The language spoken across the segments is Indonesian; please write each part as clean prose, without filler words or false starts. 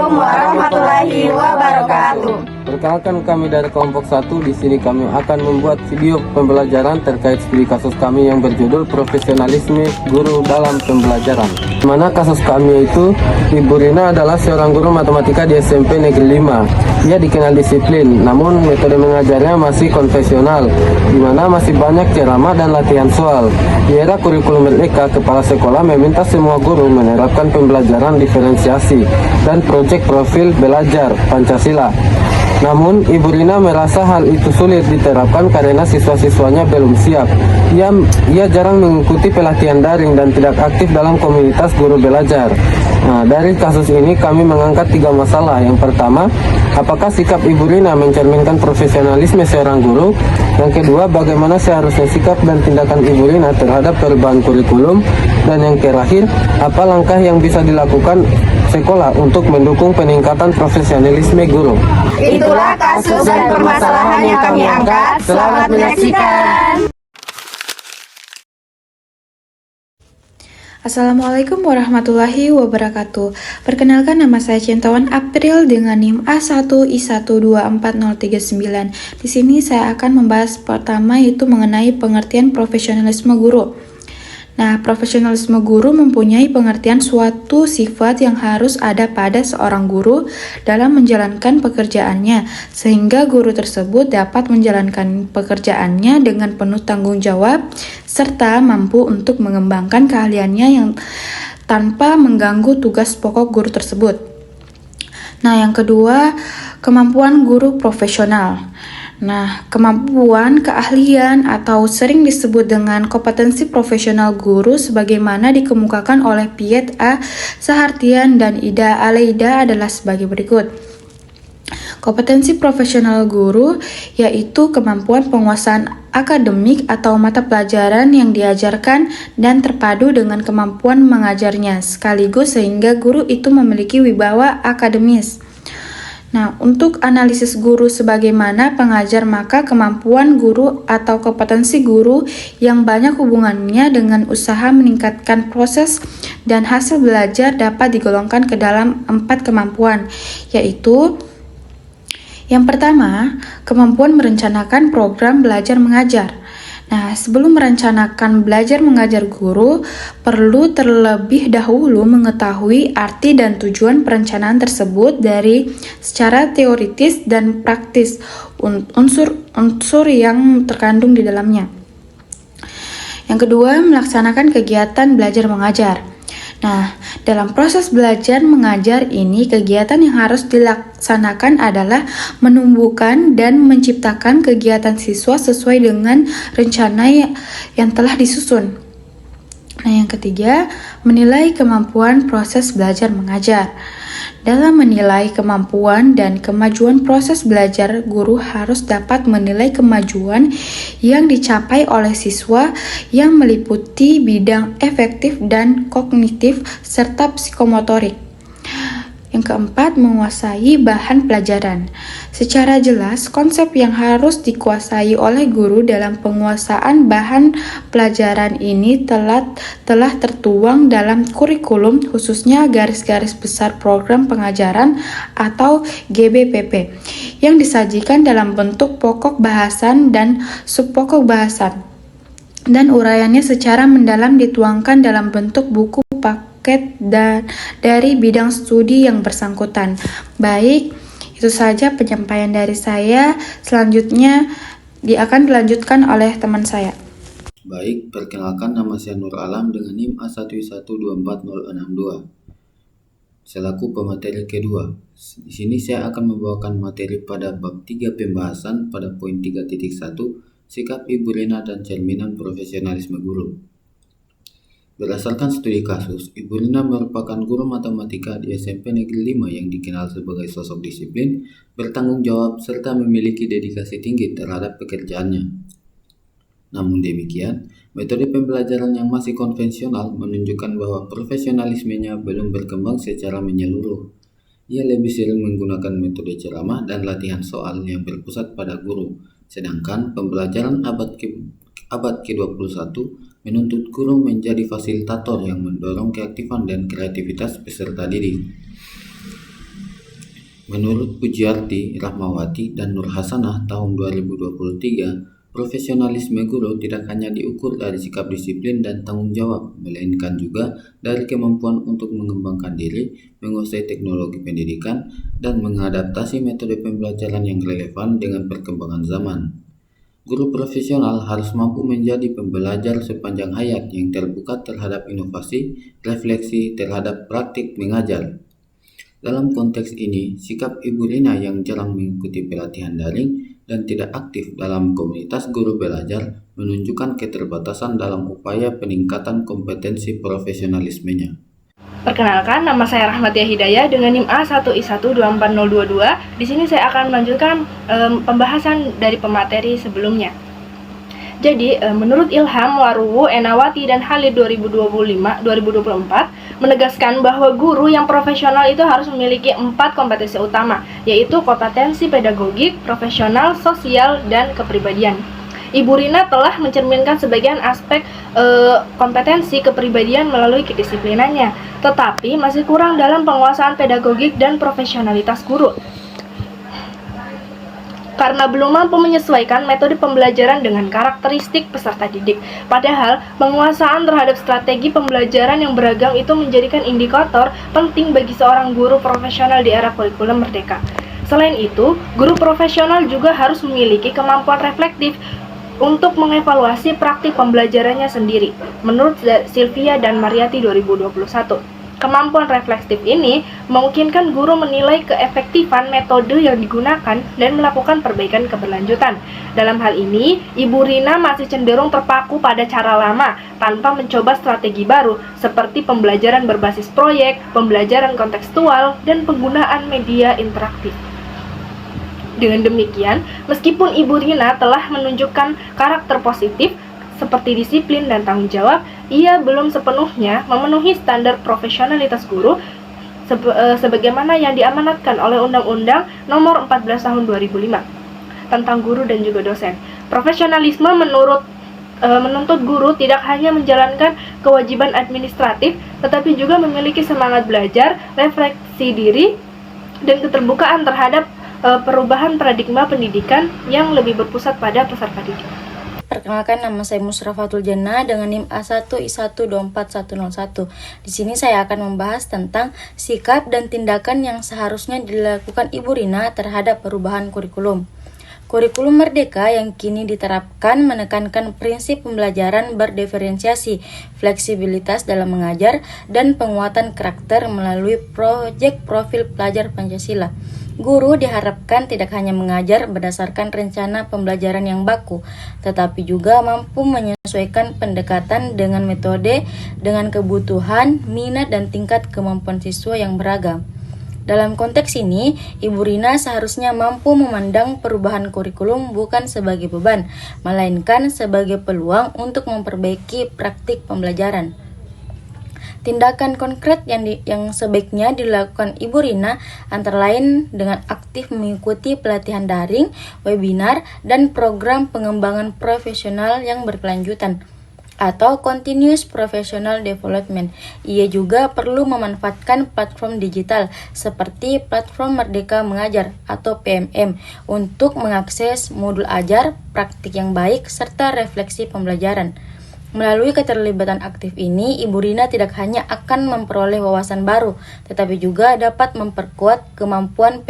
Assalamualaikum warahmatullahi wabarakatuh. Perkenalkan, kami dari kelompok 1. Di sini kami akan membuat video pembelajaran terkait studi kasus kami yang berjudul Profesionalisme Guru dalam Pembelajaran. Di mana kasus kami itu, Ibu Rina adalah seorang guru matematika di SMP Negeri 5. Ia dikenal disiplin, namun metode mengajarnya masih konvensional, di mana masih banyak ceramah dan latihan soal. Di era kurikulum merdeka, kepala sekolah meminta semua guru menerapkan pembelajaran diferensiasi dan proyek profil belajar Pancasila. Namun, Ibu Rina merasa hal itu sulit diterapkan karena siswa-siswanya belum siap. Ia jarang mengikuti pelatihan daring dan tidak aktif dalam komunitas guru belajar. Nah, dari kasus ini kami mengangkat 3 masalah. Yang pertama, apakah sikap Ibu Rina mencerminkan profesionalisme seorang guru? Yang kedua, bagaimana seharusnya sikap dan tindakan Ibu Rina terhadap perubahan kurikulum? Dan yang terakhir, apa langkah yang bisa dilakukan sekolah untuk mendukung peningkatan profesionalisme guru? Itulah kasus dan permasalahan yang kami angkat. Selamat menyaksikan. Assalamualaikum warahmatullahi wabarakatuh. Perkenalkan, nama saya Cintawan April dengan NIM A1I1240039. Di sini saya akan membahas pertama, yaitu mengenai pengertian profesionalisme guru. Nah, profesionalisme guru mempunyai pengertian suatu sifat yang harus ada pada seorang guru dalam menjalankan pekerjaannya, sehingga guru tersebut dapat menjalankan pekerjaannya dengan penuh tanggung jawab, serta mampu untuk mengembangkan keahliannya yang tanpa mengganggu tugas pokok guru tersebut. Nah, yang kedua, kemampuan guru profesional. Nah, kemampuan, keahlian, atau sering disebut dengan kompetensi profesional guru sebagaimana dikemukakan oleh Piet A. Sahartian dan Ida Aleida adalah sebagai berikut. Kompetensi profesional guru yaitu kemampuan penguasaan akademik atau mata pelajaran yang diajarkan dan terpadu dengan kemampuan mengajarnya sekaligus sehingga guru itu memiliki wibawa akademis. Nah, untuk analisis guru sebagaimana pengajar, maka kemampuan guru atau kompetensi guru yang banyak hubungannya dengan usaha meningkatkan proses dan hasil belajar dapat digolongkan ke dalam 4 kemampuan, yaitu yang pertama, kemampuan merencanakan program belajar mengajar. Nah, sebelum merencanakan belajar mengajar, guru perlu terlebih dahulu mengetahui arti dan tujuan perencanaan tersebut dari secara teoritis dan praktis, unsur yang terkandung di dalamnya. Yang kedua, melaksanakan kegiatan belajar mengajar. Nah, dalam proses belajar mengajar ini, kegiatan yang harus dilaksanakan adalah menumbuhkan dan menciptakan kegiatan siswa sesuai dengan rencana yang telah disusun. Nah, yang ketiga, menilai kemampuan proses belajar mengajar. Dalam menilai kemampuan dan kemajuan proses belajar, guru harus dapat menilai kemajuan yang dicapai oleh siswa yang meliputi bidang afektif dan kognitif serta psikomotorik. Yang keempat, menguasai bahan pelajaran. Secara jelas, konsep yang harus dikuasai oleh guru dalam penguasaan bahan pelajaran ini telah tertuang dalam kurikulum, khususnya garis-garis besar program pengajaran atau GBPP, yang disajikan dalam bentuk pokok bahasan dan subpokok bahasan, dan uraiannya secara mendalam dituangkan dalam bentuk buku paket dari bidang studi yang bersangkutan. Baik, itu saja penyampaian dari saya. Selanjutnya akan dilanjutkan oleh teman saya. Baik, perkenalkan, nama saya Nur Alam dengan NIM A1I1240062 selaku pemateri kedua. Di sini saya akan membawakan materi pada bab 3 pembahasan pada poin 3.1 sikap Ibu Rina dan cerminan profesionalisme guru. Berdasarkan studi kasus, Ibu Rina merupakan guru matematika di SMP Negeri 5 yang dikenal sebagai sosok disiplin, bertanggung jawab, serta memiliki dedikasi tinggi terhadap pekerjaannya. Namun demikian, metode pembelajaran yang masih konvensional menunjukkan bahwa profesionalismenya belum berkembang secara menyeluruh. Ia lebih sering menggunakan metode ceramah dan latihan soal yang berpusat pada guru, sedangkan pembelajaran abad ke-21 menuntut guru menjadi fasilitator yang mendorong keaktifan dan kreativitas peserta didik. Menurut Pujiarti, Rahmawati, dan Nur Hasanah tahun 2023, profesionalisme guru tidak hanya diukur dari sikap disiplin dan tanggung jawab, melainkan juga dari kemampuan untuk mengembangkan diri, menguasai teknologi pendidikan, dan mengadaptasi metode pembelajaran yang relevan dengan perkembangan zaman. Guru profesional harus mampu menjadi pembelajar sepanjang hayat yang terbuka terhadap inovasi, refleksi terhadap praktik mengajar. Dalam konteks ini, sikap Ibu Rina yang jarang mengikuti pelatihan daring dan tidak aktif dalam komunitas guru belajar menunjukkan keterbatasan dalam upaya peningkatan kompetensi profesionalismenya. Perkenalkan, nama saya Rahmatia Hidayah dengan NIM A1I1240222. Di sini saya akan melanjutkan pembahasan dari pemateri sebelumnya. Jadi, menurut Ilham, Waruwu, Enawati, dan Halid 2024 menegaskan bahwa guru yang profesional itu harus memiliki 4 kompetensi utama, yaitu kompetensi pedagogik, profesional, sosial, dan kepribadian. Ibu Rina telah mencerminkan sebagian aspek kompetensi kepribadian melalui kedisiplinannya, tetapi masih kurang dalam penguasaan pedagogik dan profesionalitas guru. Karena belum mampu menyesuaikan metode pembelajaran dengan karakteristik peserta didik. Padahal, penguasaan terhadap strategi pembelajaran yang beragam itu menjadikan indikator penting bagi seorang guru profesional di era kurikulum merdeka. Selain itu, guru profesional juga harus memiliki kemampuan reflektif untuk mengevaluasi praktik pembelajarannya sendiri. Menurut Sylvia dan Mariati 2021. Kemampuan reflektif ini memungkinkan guru menilai keefektifan metode yang digunakan dan melakukan perbaikan keberlanjutan. Dalam hal ini, Ibu Rina masih cenderung terpaku pada cara lama tanpa mencoba strategi baru seperti pembelajaran berbasis proyek, pembelajaran kontekstual, dan penggunaan media interaktif. Dengan demikian, meskipun Ibu Rina telah menunjukkan karakter positif seperti disiplin dan tanggung jawab, ia belum sepenuhnya memenuhi standar profesionalitas guru sebagaimana yang diamanatkan oleh Undang-Undang Nomor 14 Tahun 2005 tentang guru dan juga dosen. Profesionalisme menuntut guru tidak hanya menjalankan kewajiban administratif, tetapi juga memiliki semangat belajar, refleksi diri, dan keterbukaan terhadap perubahan paradigma pendidikan yang lebih berpusat pada peserta didik. Perkenalkan, nama saya Musrafatul Jannah dengan NIM A1I1241101. Di sini saya akan membahas tentang sikap dan tindakan yang seharusnya dilakukan Ibu Rina terhadap perubahan kurikulum. Kurikulum Merdeka yang kini diterapkan menekankan prinsip pembelajaran berdiferensiasi, fleksibilitas dalam mengajar, dan penguatan karakter melalui proyek profil pelajar Pancasila. Guru diharapkan tidak hanya mengajar berdasarkan rencana pembelajaran yang baku, tetapi juga mampu menyesuaikan pendekatan dengan metode, dengan kebutuhan, minat, dan tingkat kemampuan siswa yang beragam. Dalam konteks ini, Ibu Rina seharusnya mampu memandang perubahan kurikulum bukan sebagai beban, melainkan sebagai peluang untuk memperbaiki praktik pembelajaran. Tindakan konkret yang sebaiknya dilakukan Ibu Rina antara lain dengan aktif mengikuti pelatihan daring, webinar, dan program pengembangan profesional yang berkelanjutan atau Continuous Professional Development. Ia juga perlu memanfaatkan platform digital seperti Platform Merdeka Mengajar atau PMM untuk mengakses modul ajar, praktik yang baik, serta refleksi pembelajaran. Melalui keterlibatan aktif ini, Ibu Rina tidak hanya akan memperoleh wawasan baru, tetapi juga dapat memperkuat kemampuan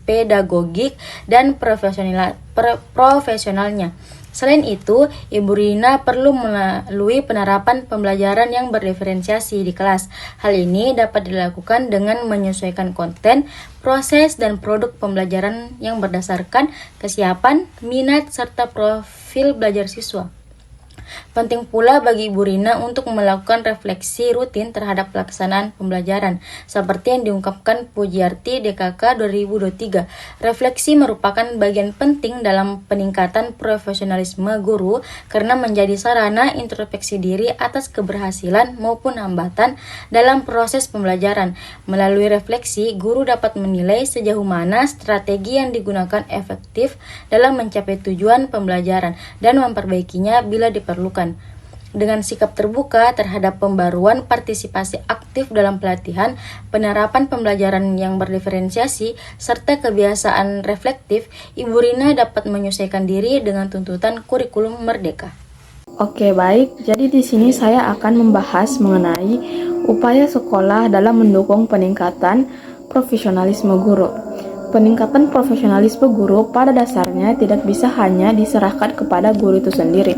pedagogik dan profesionalnya. Selain itu, Ibu Rina perlu melalui penerapan pembelajaran yang berdiferensiasi di kelas. Hal ini dapat dilakukan dengan menyesuaikan konten, proses, dan produk pembelajaran yang berdasarkan kesiapan, minat, serta profil belajar siswa. Penting pula bagi Ibu Rina untuk melakukan refleksi rutin terhadap pelaksanaan pembelajaran, seperti yang diungkapkan Pujiarti DKK 2023. Refleksi merupakan bagian penting dalam peningkatan profesionalisme guru karena menjadi sarana introspeksi diri atas keberhasilan maupun hambatan dalam proses pembelajaran. Melalui refleksi, guru dapat menilai sejauh mana strategi yang digunakan efektif dalam mencapai tujuan pembelajaran dan memperbaikinya bila diperlukan. dengan sikap terbuka terhadap pembaruan, partisipasi aktif dalam pelatihan, penerapan pembelajaran yang berdiferensiasi, serta kebiasaan reflektif, Ibu Rina dapat menyesuaikan diri dengan tuntutan kurikulum merdeka. Oke, baik. Jadi di sini saya akan membahas mengenai upaya sekolah dalam mendukung peningkatan profesionalisme guru. Peningkatan profesionalisme guru pada dasarnya tidak bisa hanya diserahkan kepada guru itu sendiri,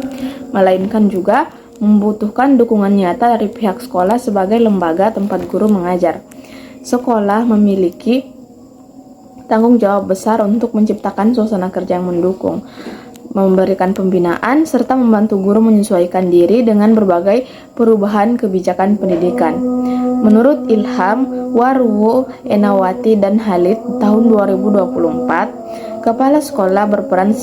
melainkan juga membutuhkan dukungan nyata dari pihak sekolah sebagai lembaga tempat guru mengajar. Sekolah memiliki tanggung jawab besar untuk menciptakan suasana kerja yang mendukung, memberikan pembinaan, serta membantu guru menyesuaikan diri dengan berbagai perubahan kebijakan pendidikan. Menurut Ilham, Warwu, Enawati, dan Halid tahun 2024, kepala sekolah berperan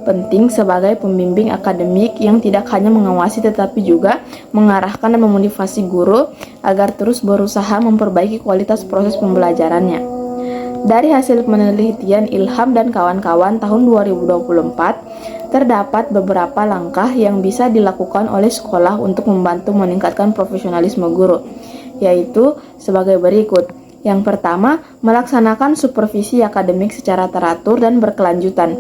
penting sebagai pembimbing akademik yang tidak hanya mengawasi tetapi juga mengarahkan dan memotivasi guru agar terus berusaha memperbaiki kualitas proses pembelajarannya. Dari hasil penelitian Ilham dan kawan-kawan tahun 2024, terdapat beberapa langkah yang bisa dilakukan oleh sekolah untuk membantu meningkatkan profesionalisme guru, yaitu sebagai berikut. Yang pertama, melaksanakan supervisi akademik secara teratur dan berkelanjutan.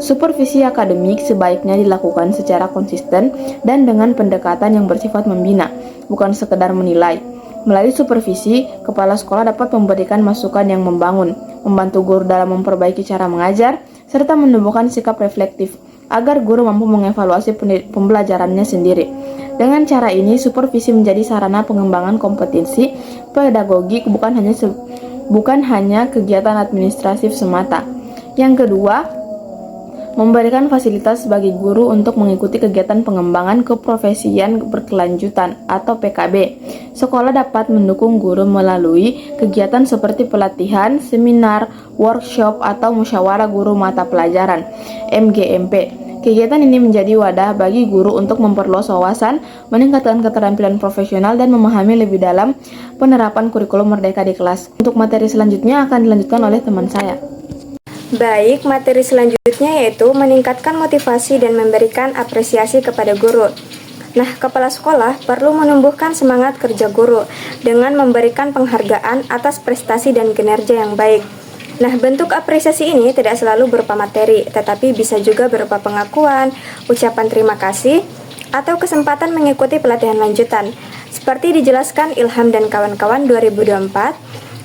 Supervisi akademik sebaiknya dilakukan secara konsisten dan dengan pendekatan yang bersifat membina, bukan sekedar menilai. Melalui supervisi, kepala sekolah dapat memberikan masukan yang membangun, membantu guru dalam memperbaiki cara mengajar, serta menumbuhkan sikap reflektif agar guru mampu mengevaluasi pembelajarannya sendiri. Dengan cara ini, supervisi menjadi sarana pengembangan kompetensi pedagogik, bukan hanya kegiatan administratif semata. Yang kedua, memberikan fasilitas bagi guru untuk mengikuti kegiatan pengembangan keprofesian berkelanjutan atau PKB. Sekolah dapat mendukung guru melalui kegiatan seperti pelatihan, seminar, workshop, atau musyawarah guru mata pelajaran (MGMP). Kegiatan ini menjadi wadah bagi guru untuk memperluas wawasan, meningkatkan keterampilan profesional, dan memahami lebih dalam penerapan kurikulum merdeka di kelas. Untuk materi selanjutnya akan dilanjutkan oleh teman saya. Baik, materi selanjutnya yaitu meningkatkan motivasi dan memberikan apresiasi kepada guru. Nah, kepala sekolah perlu menumbuhkan semangat kerja guru dengan memberikan penghargaan atas prestasi dan kinerja yang baik. Nah, bentuk apresiasi ini tidak selalu berupa materi, tetapi bisa juga berupa pengakuan, ucapan terima kasih, atau kesempatan mengikuti pelatihan lanjutan. Seperti dijelaskan Ilham dan kawan-kawan 2024,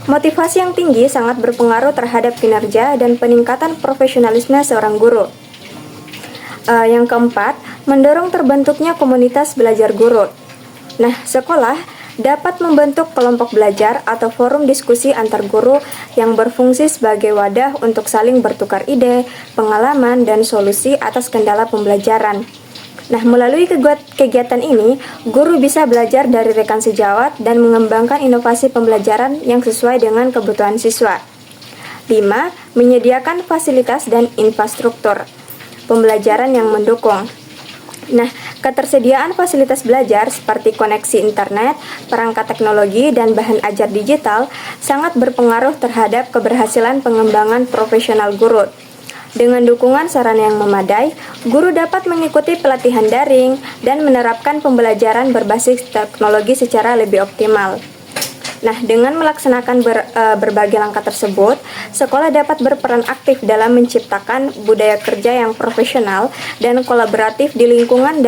motivasi yang tinggi sangat berpengaruh terhadap kinerja dan peningkatan profesionalisme seorang guru. Yang keempat, mendorong terbentuknya komunitas belajar guru. Nah, sekolah dapat membentuk kelompok belajar atau forum diskusi antar guru yang berfungsi sebagai wadah untuk saling bertukar ide, pengalaman, dan solusi atas kendala pembelajaran. Nah, melalui kegiatan ini, guru bisa belajar dari rekan sejawat dan mengembangkan inovasi pembelajaran yang sesuai dengan kebutuhan siswa. 5. Menyediakan fasilitas dan infrastruktur pembelajaran yang mendukung. Nah, ketersediaan fasilitas belajar seperti koneksi internet, perangkat teknologi, dan bahan ajar digital sangat berpengaruh terhadap keberhasilan pengembangan profesional guru. Dengan dukungan sarana yang memadai, guru dapat mengikuti pelatihan daring dan menerapkan pembelajaran berbasis teknologi secara lebih optimal. Nah, dengan melaksanakan berbagai langkah tersebut, sekolah dapat berperan aktif dalam menciptakan budaya kerja yang profesional dan kolaboratif di lingkungan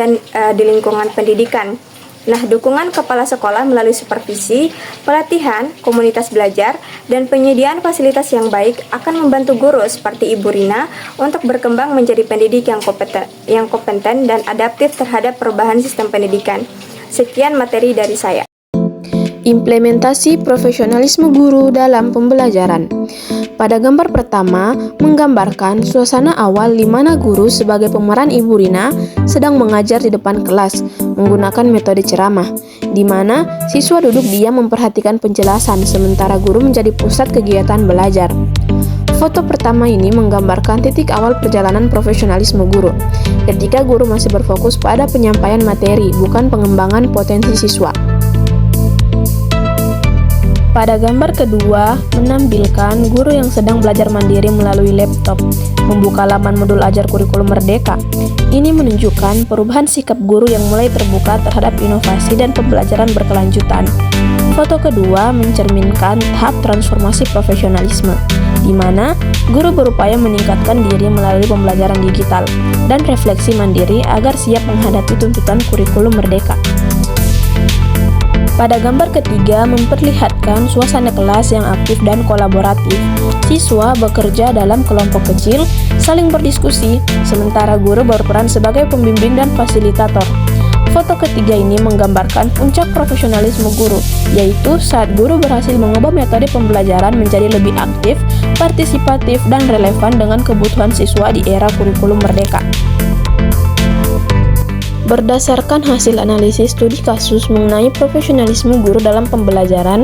pendidikan. Nah, dukungan kepala sekolah melalui supervisi, pelatihan, komunitas belajar, dan penyediaan fasilitas yang baik akan membantu guru seperti Ibu Rina untuk berkembang menjadi pendidik yang kompeten dan adaptif terhadap perubahan sistem pendidikan. Sekian materi dari saya. Implementasi profesionalisme guru dalam pembelajaran. Pada gambar pertama, menggambarkan suasana awal di mana guru sebagai pemeran Ibu Rina sedang mengajar di depan kelas menggunakan metode ceramah, di mana siswa duduk diam memperhatikan penjelasan sementara guru menjadi pusat kegiatan belajar. Foto pertama ini menggambarkan titik awal perjalanan profesionalisme guru, ketika guru masih berfokus pada penyampaian materi, bukan pengembangan potensi siswa. Pada gambar kedua, menampilkan guru yang sedang belajar mandiri melalui laptop, membuka laman modul ajar kurikulum merdeka. Ini menunjukkan perubahan sikap guru yang mulai terbuka terhadap inovasi dan pembelajaran berkelanjutan. Foto kedua mencerminkan tahap transformasi profesionalisme, di mana guru berupaya meningkatkan diri melalui pembelajaran digital dan refleksi mandiri agar siap menghadapi tuntutan kurikulum merdeka. Pada gambar ketiga memperlihatkan suasana kelas yang aktif dan kolaboratif. Siswa bekerja dalam kelompok kecil, saling berdiskusi, sementara guru berperan sebagai pembimbing dan fasilitator. Foto ketiga ini menggambarkan puncak profesionalisme guru, yaitu saat guru berhasil mengubah metode pembelajaran menjadi lebih aktif, partisipatif, dan relevan dengan kebutuhan siswa di era kurikulum merdeka. Berdasarkan hasil analisis studi kasus mengenai profesionalisme guru dalam pembelajaran,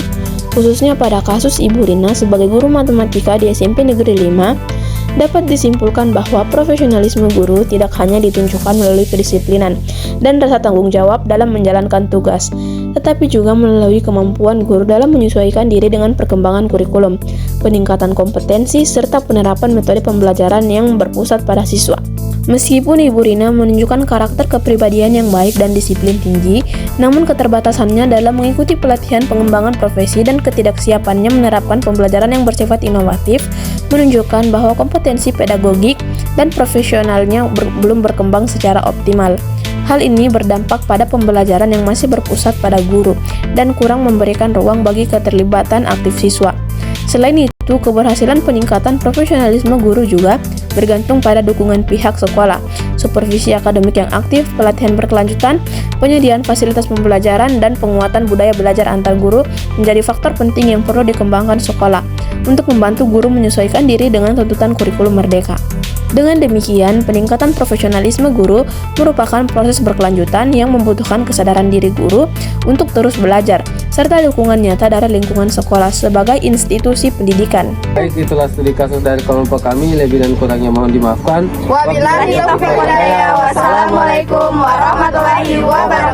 khususnya pada kasus Ibu Rina sebagai guru matematika di SMP Negeri 5, dapat disimpulkan bahwa profesionalisme guru tidak hanya ditunjukkan melalui kedisiplinan dan rasa tanggung jawab dalam menjalankan tugas, tetapi juga melalui kemampuan guru dalam menyesuaikan diri dengan perkembangan kurikulum, peningkatan kompetensi, serta penerapan metode pembelajaran yang berpusat pada siswa. Meskipun Ibu Rina menunjukkan karakter kepribadian yang baik dan disiplin tinggi, namun keterbatasannya dalam mengikuti pelatihan pengembangan profesi dan ketidaksiapannya menerapkan pembelajaran yang bersifat inovatif menunjukkan bahwa kompetensi pedagogik dan profesionalnya belum berkembang secara optimal. Hal ini berdampak pada pembelajaran yang masih berpusat pada guru dan kurang memberikan ruang bagi keterlibatan aktif siswa. Selain itu, keberhasilan peningkatan profesionalisme guru juga bergantung pada dukungan pihak sekolah, supervisi akademik yang aktif, pelatihan berkelanjutan, penyediaan fasilitas pembelajaran, dan penguatan budaya belajar antar guru menjadi faktor penting yang perlu dikembangkan sekolah untuk membantu guru menyesuaikan diri dengan tuntutan kurikulum merdeka. Dengan demikian, peningkatan profesionalisme guru merupakan proses berkelanjutan yang membutuhkan kesadaran diri guru untuk terus belajar, serta dukungan nyata dari lingkungan sekolah sebagai institusi pendidikan. Baik, itulah studi kasus dari kelompok kami. Lebih dan kurangnya mohon dimaafkan. Wabillahi taufiq wal hidayah. Wassalamualaikum warahmatullahi wabarakatuh.